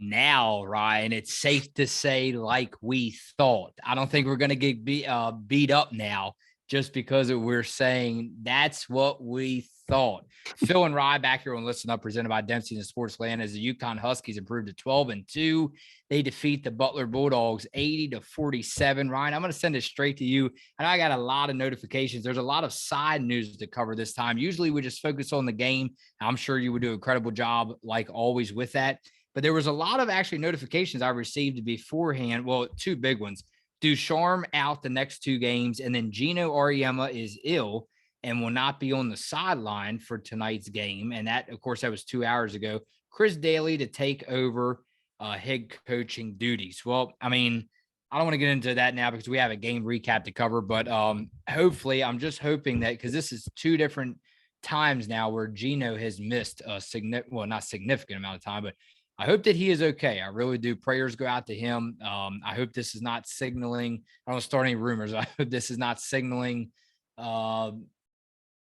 now, Ryan, it's safe to say like we thought. I don't think we're going to get beat up now just because we're saying that's what we thought. Phil and Rye back here on Listen Up, presented by Dempsey and Sportsland, as the UConn Huskies improved to 12-2. They defeat the Butler Bulldogs 80-47. Ryan, I'm going to send it straight to you. And I got a lot of notifications. There's a lot of side news to cover this time. Usually we just focus on the game. I'm sure you would do an incredible job, like always, with that. But there was a lot of actually notifications I received beforehand. Well, two big ones. Ducharme out the next two games, and then Gino Auriemma is ill and will not be on the sideline for tonight's game. And that, of course, that was 2 hours ago. Chris Daly to take over head coaching duties. Well, I mean, I don't want to get into that now because we have a game recap to cover, but hopefully I'm just hoping that, because this is two different times now where Gino has missed a not significant amount of time, but I hope that he is okay. I really do. Prayers go out to him. I hope this is not signaling. I don't start any rumors. I hope this is not signaling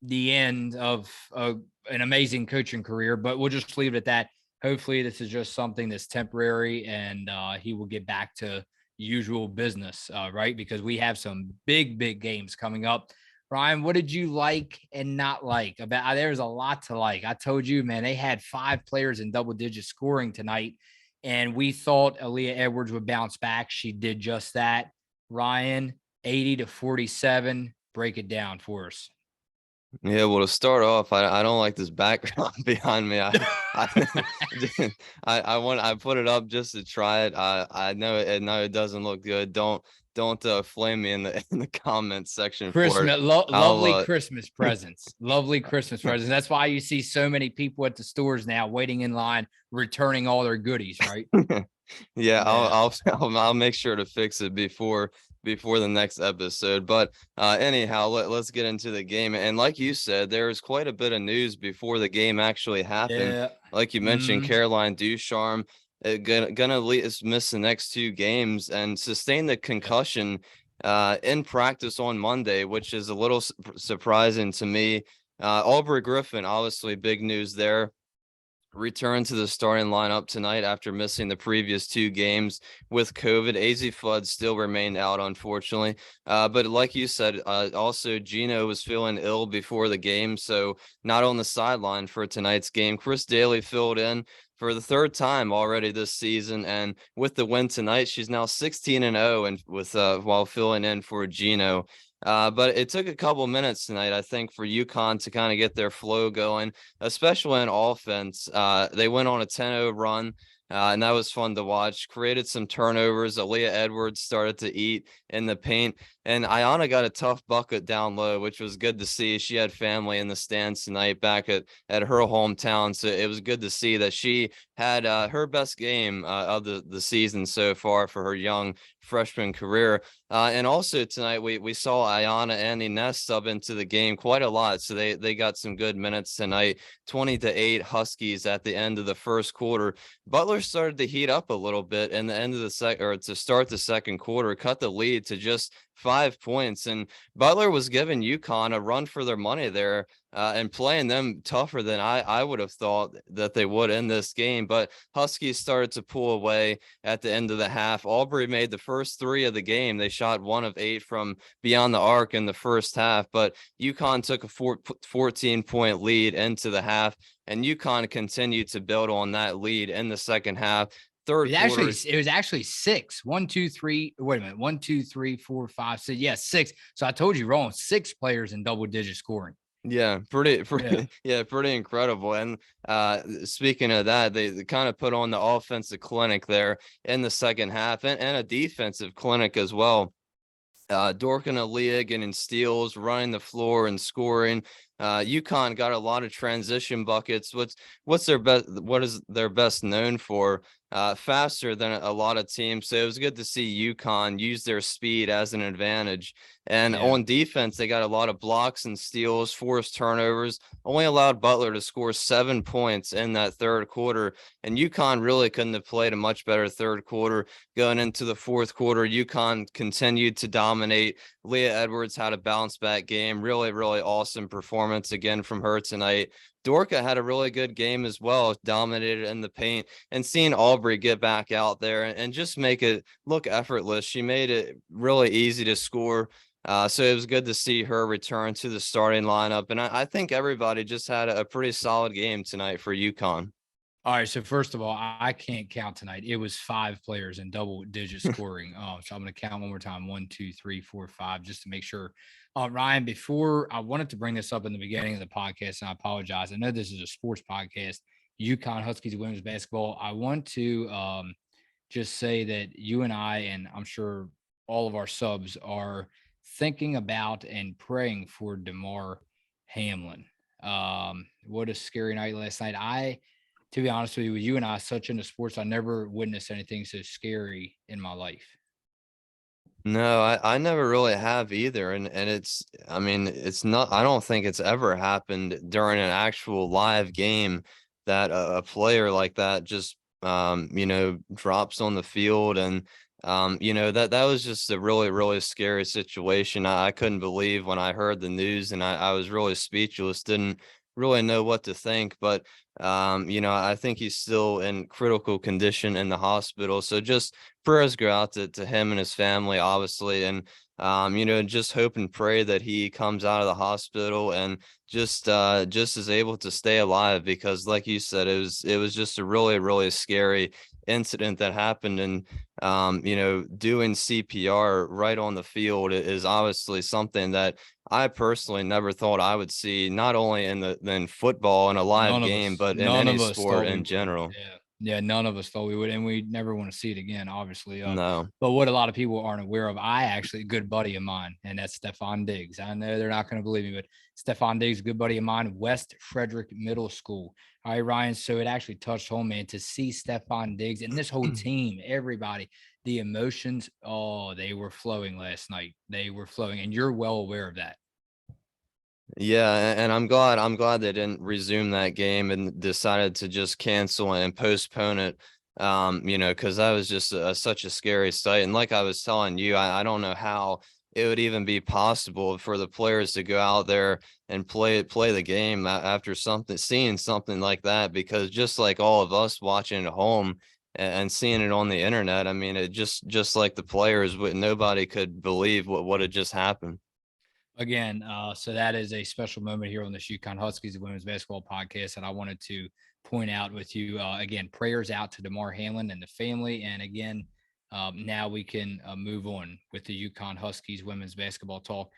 the end of an amazing coaching career, but we'll just leave it at that. Hopefully this is just something that's temporary and he will get back to usual business, right? Because we have some big games coming up. Ryan, what did you like and not like about? There's a lot to like. I told you, man, they had 5 players in double-digit scoring tonight, and we thought Aaliyah Edwards would bounce back. She did just that. Ryan, 80-47. Break it down for us. Yeah, well, to start off, I don't like this background behind me. I put it up just to try it. I know it doesn't look good. Don't flame me in the comments section for it. Lovely Christmas presents. Lovely Christmas presents. That's why you see so many people at the stores now waiting in line, returning all their goodies, right? Yeah, I'll make sure to fix it before the next episode. But anyhow, let's get into the game. And like you said, there was quite a bit of news before the game actually happened. Yeah. Like you mentioned, Caroline Ducharme gonna miss the next 2 games and sustain the concussion in practice on Monday, which is a little surprising to me. Aubrey Griffin, obviously big news there. Return to the starting lineup tonight after missing the previous 2 games with COVID. AZ Flood still remained out, unfortunately. But like you said, also Gino was feeling ill before the game, so not on the sideline for tonight's game. Chris Daly filled in for the 3rd time already this season, and with the win tonight, she's now 16-0 and with while filling in for Gino. But it took a couple minutes tonight, I think, for UConn to kind of get their flow going, especially in offense. They went on a 10-0 run, and that was fun to watch. Created some turnovers. Aaliyah Edwards started to eat in the paint, and Ayanna got a tough bucket down low, which was good to see. She had family in the stands tonight back at her hometown, so it was good to see that she had her best game of the season so far for her young freshman career. And also tonight we saw Ayanna and Ines sub into the game quite a lot, so they got some good minutes tonight. 20-8 Huskies at the end of the first quarter. Butler started to heat up a little bit in the end of the to start the second quarter, cut the lead to just 5 points, and Butler was giving UConn a run for their money there and playing them tougher than I would have thought that they would in this game. But Huskies started to pull away at the end of the half. Aubrey made the first 3 of the game. They shot 1 of 8 from beyond the arc in the first half, but UConn took a 14-point lead into the half, and UConn continued to build on that lead in the second half. Third quarter, it was actually 6. 1, 2, 3. Wait a minute. 1, 2, 3, 4, 5, 6. Yeah, 6. So I told you wrong. 6 players in double-digit scoring. Yeah, pretty incredible. And speaking of that, they kind of put on the offensive clinic there in the second half, and a defensive clinic as well. Dork and Aaliyah getting steals, running the floor and scoring. UConn got a lot of transition buckets. What is their best known for? Faster than a lot of teams. So it was good to see UConn use their speed as an advantage. And on defense, they got a lot of blocks and steals, forced turnovers, only allowed Butler to score 7 points in that third quarter. And UConn really couldn't have played a much better third quarter. Going into the fourth quarter, UConn continued to dominate. Aaliyah Edwards had a bounce back game. Really, really awesome performance performance again from her tonight. Dorka had a really good game as well, dominated in the paint, and seeing Aubrey get back out there and just make it look effortless. She made it really easy to score. So it was good to see her return to the starting lineup. And I think everybody just had a pretty solid game tonight for UConn. All right. So first of all, I can't count tonight. It was 5 players in double-digit scoring. So I'm going to count one more time: 1, 2, 3, 4, 5, just to make sure. Ryan, before I wanted to bring this up in the beginning of the podcast, and I apologize. I know this is a sports podcast, UConn Huskies women's basketball. I want to just say that you and I, and I'm sure all of our subs, are thinking about and praying for DeMar Hamlin. What a scary night last night. To be honest with you and I, such into sports, I never witnessed anything so scary in my life. No, I never really have either. And I mean, it's not, I don't think it's ever happened during an actual live game that a player like that just, drops on the field. And, that was just a really, really scary situation. I couldn't believe when I heard the news, and I was really speechless, didn't really know what to think. But, I think he's still in critical condition in the hospital. So just prayers go out to him and his family, obviously. And, just hope and pray that he comes out of the hospital and just is able to stay alive, because like you said, it was just a really, really scary incident that happened. And, doing CPR right on the field is obviously something that I personally never thought I would see, not only in football in a live game, but in None any of us sport thought we in would. general. Yeah. Yeah. None of us thought we would. And we never want to see it again, obviously. No. But what a lot of people aren't aware of, a good buddy of mine, and that's Stefan Diggs. I know they're not going to believe me, but Stefan Diggs, a good buddy of mine, West Frederick Middle School. All right, Ryan. So it actually touched home, man, to see Stefan Diggs and this whole team, everybody, the emotions, they were flowing last night. They were flowing, and you're well aware of that. Yeah, and I'm glad they didn't resume that game and decided to just cancel and postpone it. Because that was just such a scary sight. And like I was telling you, I don't know how it would even be possible for the players to go out there and play the game after seeing something like that. Because just like all of us watching at home and seeing it on the internet, I mean, it just like the players, nobody could believe what had just happened. Again, so that is a special moment here on the UConn Huskies Women's Basketball Podcast, and I wanted to point out with you again, prayers out to DeMar Hamlin and the family. And again, now we can move on with the UConn Huskies Women's Basketball talk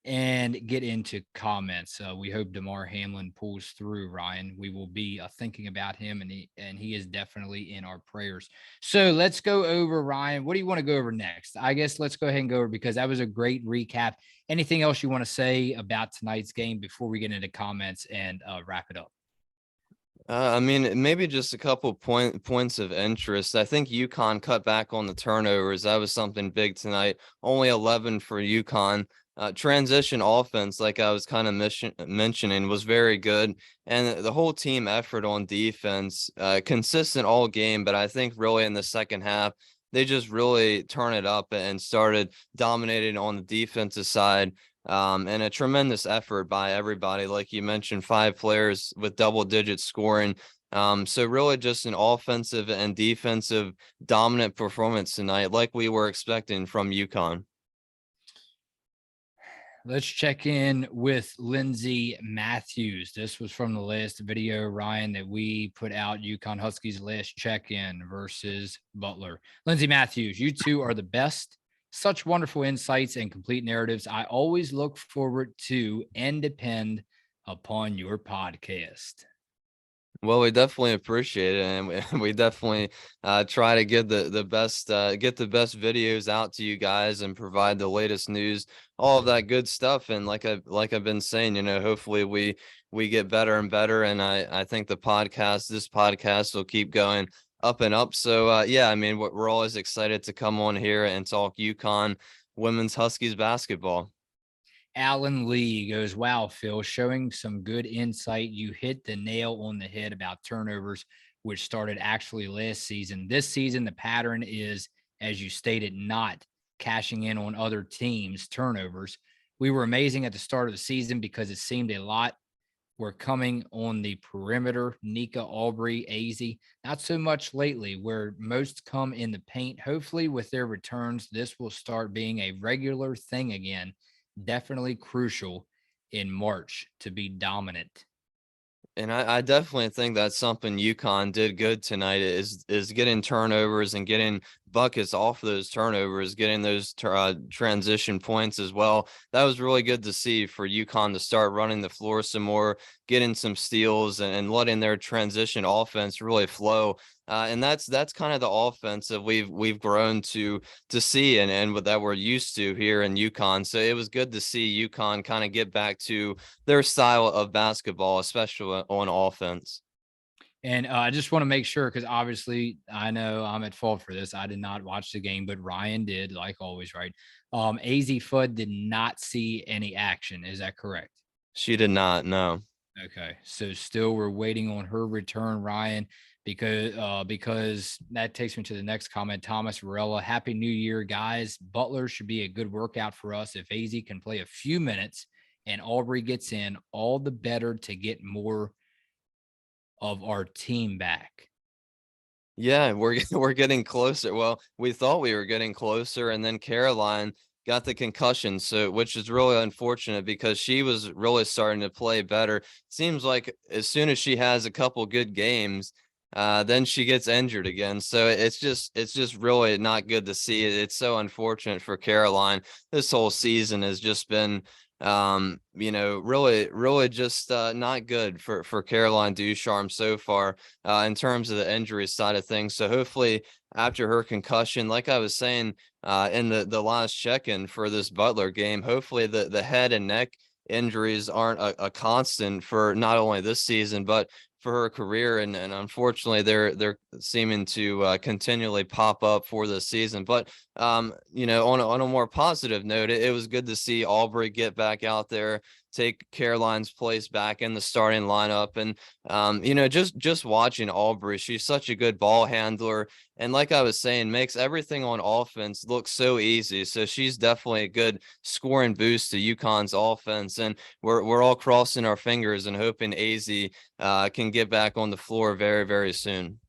and get into comments. We hope DeMar Hamlin pulls through, Ryan. We will be thinking about him, and he is definitely in our prayers. So let's go over, Ryan. What do you want to go over next? I guess let's go ahead and go over, because that was a great recap. Anything else you want to say about tonight's game before we get into comments and wrap it up? I mean, maybe just a couple points of interest. I think UConn cut back on the turnovers. That was something big tonight. Only 11 for UConn. Transition offense, like I was kind of mentioning, was very good. And the whole team effort on defense, consistent all game. But I think really in the second half, they just really turn it up and started dominating on the defensive side. And a tremendous effort by everybody. Like you mentioned, 5 players with double digit scoring. So really just an offensive and defensive dominant performance tonight, like we were expecting from UConn. Let's check in with Lindsay Matthews. This was from the last video, Ryan, that we put out, UConn Huskies last check-in versus Butler. Lindsay Matthews, you two are the best. Such wonderful insights and complete narratives. I always look forward to and depend upon your podcast. Well, we definitely appreciate it, and we definitely try to get the best videos out to you guys and provide the latest news, all of that good stuff. And like I've been saying, hopefully we get better and better. And I think this podcast will keep going up and up. So yeah, I mean, we're always excited to come on here and talk UConn women's Huskies basketball. Alan Lee goes, wow, Phil, showing some good insight. You hit the nail on the head about turnovers, which started actually last season. This season, the pattern is, as you stated, not cashing in on other teams' turnovers, We were amazing at the start of the season because it seemed a lot were coming on the perimeter. Nika, Aubrey, AZ, not so much lately, where most come in the paint. Hopefully, with their returns, this will start being a regular thing again. Definitely crucial in March to be dominant. And I definitely think that's something UConn did good tonight is getting turnovers and getting buckets off those turnovers, getting those transition points as well. That was really good to see for UConn to start running the floor some more, getting some steals and letting their transition offense really flow. And that's kind of the offense that we've grown to see and what that we're used to here in UConn. So it was good to see UConn kind of get back to their style of basketball, especially on offense. And I just want to make sure, because obviously I know I'm at fault for this. I did not watch the game, but Ryan did, like always, right? AZ Fudd did not see any action. Is that correct? She did not, no. Okay, so still we're waiting on her return, Ryan, because that takes me to the next comment. Thomas Varela, Happy New Year, guys. Butler should be a good workout for us if AZ can play a few minutes and Aubrey gets in, all the better to get more of our team back. Yeah, we're getting closer. Well, we thought we were getting closer, and then Caroline got the concussion, so which is really unfortunate because she was really starting to play better. Seems like as soon as she has a couple good games, then she gets injured again. So it's just really not good to see. It's so unfortunate for Caroline. This whole season has just been really just not good for Caroline Ducharme so far in terms of the injury side of things. So hopefully after her concussion, like I was saying in the last check-in for this Butler game, hopefully the head and neck injuries aren't a constant for not only this season but for her career, and unfortunately they're seeming to continually pop up for this season. But on a more positive note, it was good to see Aubrey get back out there, take Caroline's place back in the starting lineup. And just watching Aubrey, she's such a good ball handler, and like I was saying, makes everything on offense look so easy. So she's definitely a good scoring boost to UConn's offense, and we're all crossing our fingers and hoping AZ can get back on the floor very, very soon.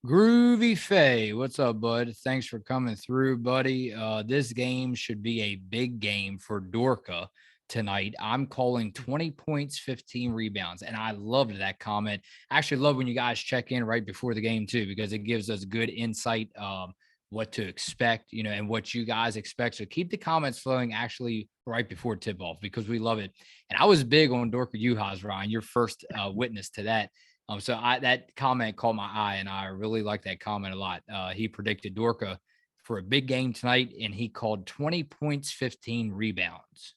Groovy Faye, what's up, bud? Thanks for coming through, buddy. This game should be a big game for Dorka tonight. I'm calling 20 points, 15 rebounds. And I loved that comment. I actually love when you guys check in right before the game, too, because it gives us good insight what to expect, and what you guys expect. So keep the comments flowing actually right before tip off because we love it. And I was big on Dorka Juhas, Ryan, your first witness to that. So that comment caught my eye, and I really like that comment a lot. He predicted Dorka for a big game tonight, and he called 20 points, 15 rebounds.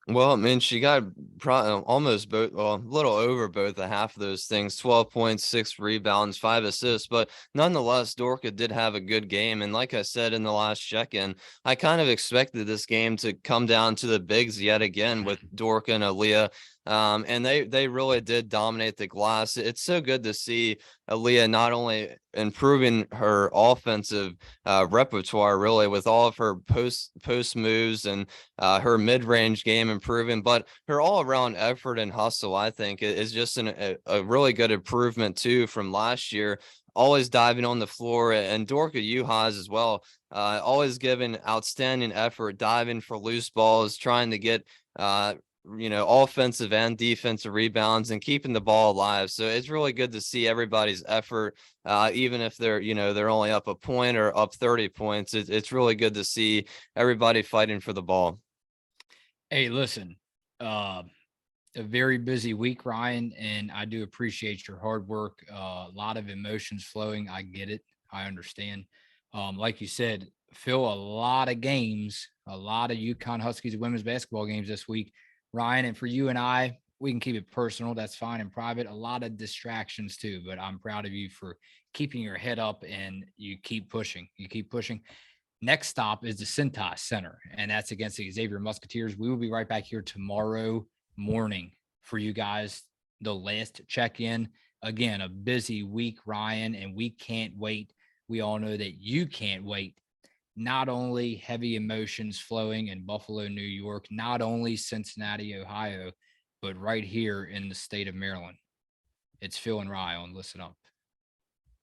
Well, I mean, she got almost both, well, a little over both a half of those things, 12 points, 6 rebounds, 5 assists. But nonetheless, Dorka did have a good game. And like I said in the last check-in, I kind of expected this game to come down to the bigs yet again with Dorka and Aaliyah. And they really did dominate the glass. It's so good to see Aaliyah not only improving her offensive repertoire really with all of her post moves and her mid-range game improving, but her all-around effort and hustle, I think, is just a really good improvement too from last year. Always diving on the floor, and Dorka Juhas as well. Always giving outstanding effort, diving for loose balls, trying to get offensive and defensive rebounds and keeping the ball alive. So it's really good to see everybody's effort, even if they're only up a point or up 30 points. It's really good to see everybody fighting for the ball. Hey, listen, a very busy week, Ryan, and I do appreciate your hard work. A lot of emotions flowing. I get it. I understand. Like you said, Phil, a lot of games, a lot of UConn Huskies women's basketball games this week, Ryan. And for you and I, we can keep it personal. That's fine in private. A lot of distractions too, but I'm proud of you for keeping your head up and you keep pushing. You keep pushing. Next stop is the Cintas Center, and that's against the Xavier Musketeers. We will be right back here tomorrow morning for you guys. The last check in. Again, a busy week, Ryan, and we can't wait. We all know that you can't wait not only heavy emotions flowing in Buffalo, New York, not only Cincinnati, Ohio, but right here in the state of Maryland. It's Phil and Rye on Listen Up.